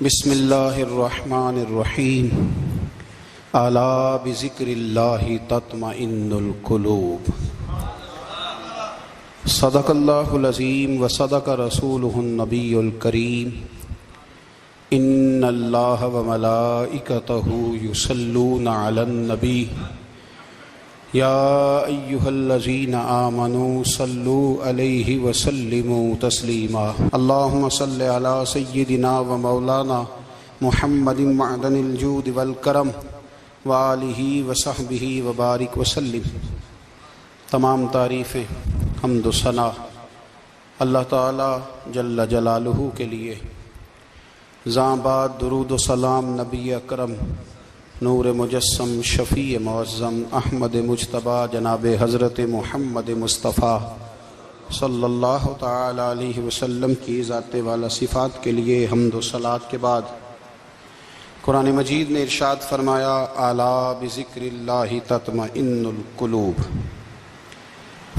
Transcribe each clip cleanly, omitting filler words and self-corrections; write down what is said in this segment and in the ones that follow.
بسم اللہ الرحمن الرحیم الا بذکر اللہ تطمئن القلوب صدق اللہ العظیم وصدق رسولہ النبی الکریم ان اللہ وملائکتہ یصلون علی النبی یا ایہا الذین آمنوا صلوا علیہ وسلموا تسلیما اللہم صل علی سیدنا و مولانا محمد معدن الجود والکرم وآلہ وصحبہ وبارک وسلم۔ تمام تعریفیں حمد و ثنا اللہ تعالی جل جلالہ کے لیے۔ زاں بعد درود و سلام نبی اکرم نور مجسم شفیع معظم احمد مجتبی جناب حضرت محمد مصطفیٰ صلی اللہ تعالی علیہ وسلم کی ذات والا صفات کے لیے حمد و صلات کے بعد قرآن مجید نے ارشاد فرمایا الا بذکر اللہ تطمئن القلوب،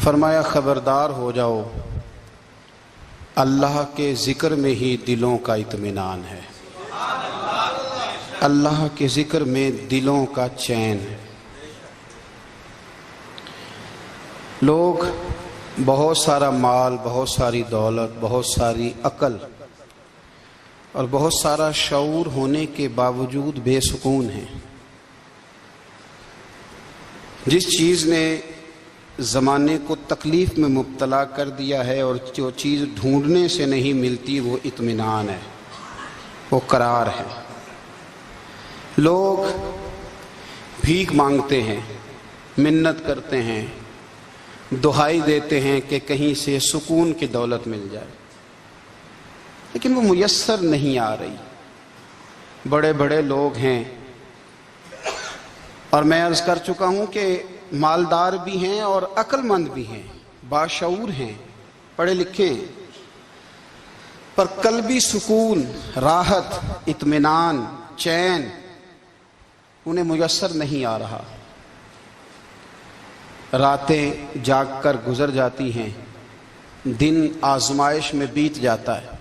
فرمایا خبردار ہو جاؤ اللہ کے ذکر میں ہی دلوں کا اطمینان ہے، اللہ کے ذکر میں دلوں کا چین ہے۔ لوگ بہت سارا مال، بہت ساری دولت، بہت ساری عقل اور بہت سارا شعور ہونے کے باوجود بے سکون ہیں۔ جس چیز نے زمانے کو تکلیف میں مبتلا کر دیا ہے اور جو چیز ڈھونڈنے سے نہیں ملتی وہ اطمینان ہے، وہ قرار ہے۔ لوگ بھیک مانگتے ہیں، منت کرتے ہیں، دہائی دیتے ہیں کہ کہیں سے سکون کی دولت مل جائے، لیکن وہ میسر نہیں آ رہی۔ بڑے بڑے لوگ ہیں اور میں عرض کر چکا ہوں کہ مالدار بھی ہیں اور عقل مند بھی ہیں، باشعور ہیں، پڑھے لکھے ہیں، پر قلبی سکون، راحت، اطمینان، چین انہیں میسر نہیں آ رہا۔ راتیں جاگ کر گزر جاتی ہیں، دن آزمائش میں بیت جاتا ہے۔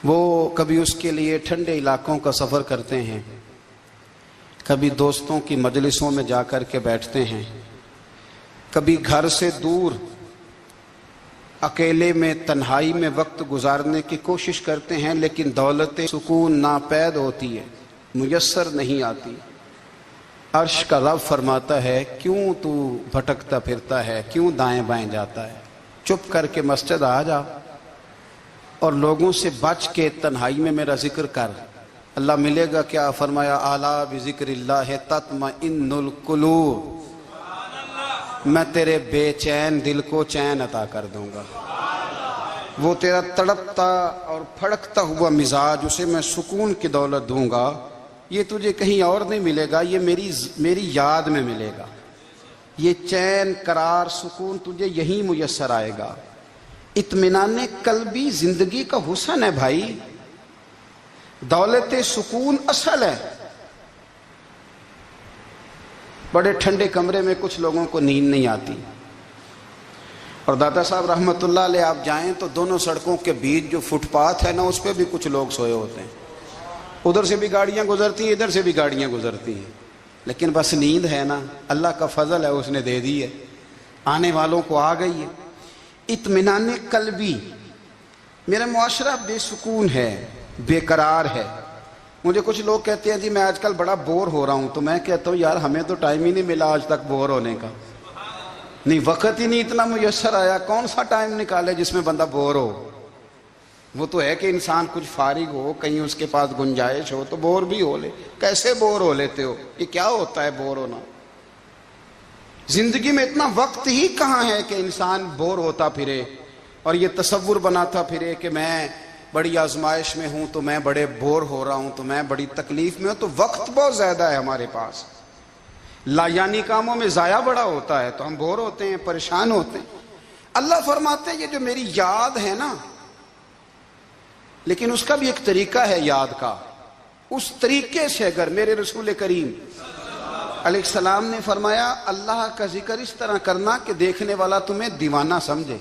وہ کبھی اس کے لیے ٹھنڈے علاقوں کا سفر کرتے ہیں، کبھی دوستوں کی مجلسوں میں جا کر کے بیٹھتے ہیں، کبھی گھر سے دور اکیلے میں تنہائی میں وقت گزارنے کی کوشش کرتے ہیں، لیکن دولت سکون ناپید ہوتی ہے، میسر نہیں آتی۔ عرش کا رب فرماتا ہے کیوں تو بھٹکتا پھرتا ہے، کیوں دائیں بائیں جاتا ہے، چپ کر کے مسجد آ جا اور لوگوں سے بچ کے تنہائی میں میرا ذکر کر۔ اللہ ملے گا کیا؟ فرمایا اعلیٰ بذکر اللہ تطمئن القلوب، میں تیرے بے چین دل کو چین عطا کر دوں گا۔ وہ تیرا تڑپتا اور پھڑکتا ہوا مزاج، اسے میں سکون کی دولت دوں گا۔ یہ تجھے کہیں اور نہیں ملے گا، یہ میری یاد میں ملے گا۔ یہ چین، قرار، سکون تجھے یہیں میسر آئے گا۔ اطمینان قلبی زندگی کا حسن ہے بھائی، دولت سکون اصل ہے۔ بڑے ٹھنڈے کمرے میں کچھ لوگوں کو نیند نہیں آتی، اور داتا صاحب رحمت اللہ علیہ آپ جائیں تو دونوں سڑکوں کے بیچ جو فٹ پاتھ ہے نا، اس پہ بھی کچھ لوگ سوئے ہوتے ہیں۔ ادھر سے بھی گاڑیاں گزرتی ہیں، ادھر سے بھی گاڑیاں گزرتی ہیں، لیکن بس نیند ہے نا، اللہ کا فضل ہے، اس نے دے دی ہے، آنے والوں کو آ گئی ہے۔ اطمینان قلبی۔ میرا معاشرہ بے سکون ہے، بے قرار ہے۔ مجھے کچھ لوگ کہتے ہیں جی میں آج کل بڑا بور ہو رہا ہوں، تو میں کہتا ہوں یار ہمیں تو ٹائم ہی نہیں ملا آج تک بور ہونے کا، نہیں وقت ہی نہیں اتنا میسر آیا، کون سا ٹائم نکالے جس میں بندہ بور ہو۔ وہ تو ہے کہ انسان کچھ فارغ ہو، کہیں اس کے پاس گنجائش ہو تو بور بھی ہو لے۔ کیسے بور ہو لیتے ہو؟ یہ کیا ہوتا ہے بور ہونا؟ زندگی میں اتنا وقت ہی کہاں ہے کہ انسان بور ہوتا پھرے اور یہ تصور بناتا پھرے کہ میں بڑی آزمائش میں ہوں، تو میں بڑے بور ہو رہا ہوں، تو میں بڑی تکلیف میں ہوں۔ تو وقت بہت زیادہ ہے ہمارے پاس، لا یعنی کاموں میں ضائع بڑا ہوتا ہے، تو ہم بور ہوتے ہیں، پریشان ہوتے ہیں۔ اللہ فرماتے ہیں یہ جو میری یاد ہے نا، لیکن اس کا بھی ایک طریقہ ہے یاد کا، اس طریقے سے اگر میرے رسول کریم علیہ السلام نے فرمایا اللہ کا ذکر اس طرح کرنا کہ دیکھنے والا تمہیں دیوانہ سمجھے۔